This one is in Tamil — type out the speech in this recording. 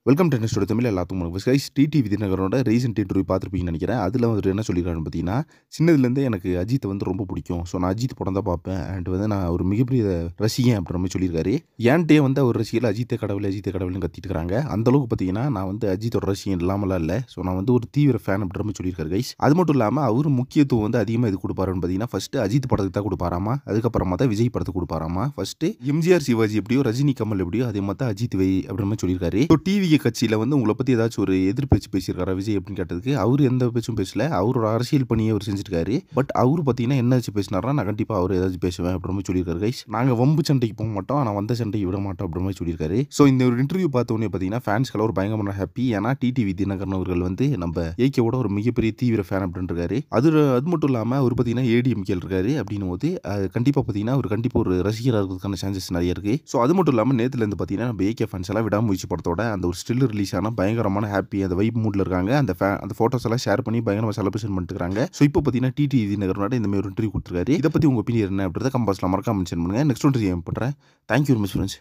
வெல்கம் டு நெக்ஸ்ட் தமிழ் எல்லாத்துக்கும் வணக்கம் கைஸ். டிடி விதிநகரோட ரீசெண்ட் இன்டர்வியூ பார்த்துருப்பீங்கன்னு நினைக்கிறேன். அதில் அவர் என்ன சொல்லியிருக்காருன்னு பார்த்தீங்கன்னா, சின்னதுலேருந்தே எனக்கு அஜித்தை வந்து ரொம்ப பிடிக்கும். ஸோ நான் அஜித் படம் தான் பார்ப்பேன். அண்ட் வந்து நான் ஒரு மிகப்பெரிய ரசிகன் அப்படின்ற மாதிரி சொல்லியிருக்காரு. ஏன்ட்டே வந்து அவர் ரசிகர்கள் அஜித்தை கடவுள் அஜித்தை கடவுள்னு கத்திட்டு இருக்காங்க. அந்தளவுக்கு பார்த்தீங்கன்னா நான் வந்து அஜித்தோட ரசிகன் இல்லாமலாம் இல்லை. ஸோ நான் வந்து ஒரு தீவிர ஃபேன் அப்படின்ற மாதிரி சொல்லியிருக்காரு கைஸ். அது மட்டும் இல்லாமல் அவர் முக்கியத்துவம் வந்து அதிகமாக இது கொடுப்பாருன்னு பார்த்தீங்கன்னா, ஃபஸ்ட்டு அஜித் படத்துக்கு தான் கொடுப்பாராமா. அதுக்கப்புறமா தான் விஜய் படத்துக்கு கொடுப்பாராமா. ஃபஸ்ட்டு எம்ஜிஆர் சிவாஜி எப்படியோ ரஜினி கமல் எப்படியோ அதே மாதிரி தான் அஜித் வை அப்படின்ற மாதிரி சொல்லியிருக்காரு. ஸோ டிவி கட்சியில் வந்து உங்களை பற்றி ஏதாச்சும் ஒரு எதிர்பேச்சு பேசியிருக்காரா விஜய் அப்படின்னு கேட்டதுக்கு அவர் எந்த பேச்சும் பேசல. அவரோட அரசியல் பணியை அவர் செஞ்சிருக்காரு. பட் அவர் பார்த்தீங்கன்னா என்ன வச்சு பேசினாரா, நான் கண்டிப்பாக அவர் ஏதாச்சும் பேசுவேன் அப்படின்ற மாதிரி சொல்லியிருக்காரு கைஸ். நாங்கள் வம்பு சண்டைக்கு போக மாட்டோம், ஆனால் வந்த சண்டைக்கு விட மாட்டோம் அப்படின்ற மாதிரி சொல்லியிருக்காரு. ஸோ இந்த ஒரு இன்டர்வியூ பார்த்த உடனே பார்த்தீங்கன்னா ஃபேன்ஸ்கள் ஒரு பயங்கரமான ஹாப்பி. ஏன்னா டிடிவி தினகரன் அவர்கள் வந்து நம்ம ஏகேவோட ஒரு மிகப்பெரிய தீவிர ஃபேன் அப்படின்னு இருக்காரு. அது மட்டும் இல்லாமல் அவர் பார்த்தீங்கன்னா ஏடிஎம்கேல இருக்காரு அப்படின்னும் போது கண்டிப்பாக பார்த்தீங்கன்னா அவர் கண்டிப்பாக ஒரு ரசிகராக இருக்கிறதுக்கான சான்சஸ் நிறைய இருக்கு. ஸோ அது மட்டும் இல்லாமல் நேற்றுலேருந்து பார்த்தீங்கன்னா நம்ம ஏகே ஃபேன்ஸ் எல்லாம் விடாமுயற்சி படத்தோட அந்த ஒரு ஸ்டில் ரிலீஸ் ஆனால் பயங்கரமான ஹாப்பி அந்த வைப் மூட்ல இருக்காங்க. அந்த ஃபோட்டோஸ் எல்லாம் ஷேர் பண்ணி பயங்கரமாக செலிப்ரேஷன் பண்ணிட்டு இருக்காங்க. ஸோ இப்போ பார்த்தீங்கன்னா டிடி விதிநகரோட இந்த மாதிரி ஒரு இன்டர்வியூ கொடுத்துருக்காரு. இதை பற்றி உங்கள் ஒப்பீனியன் என்ன அப்படின்றத கம்பாஸ்ல மறக்காம மென்ஷன் பண்ணுங்க. நெக்ஸ்ட் இன்டர்வியூ பண்ணுறேன். Thank you very much friends.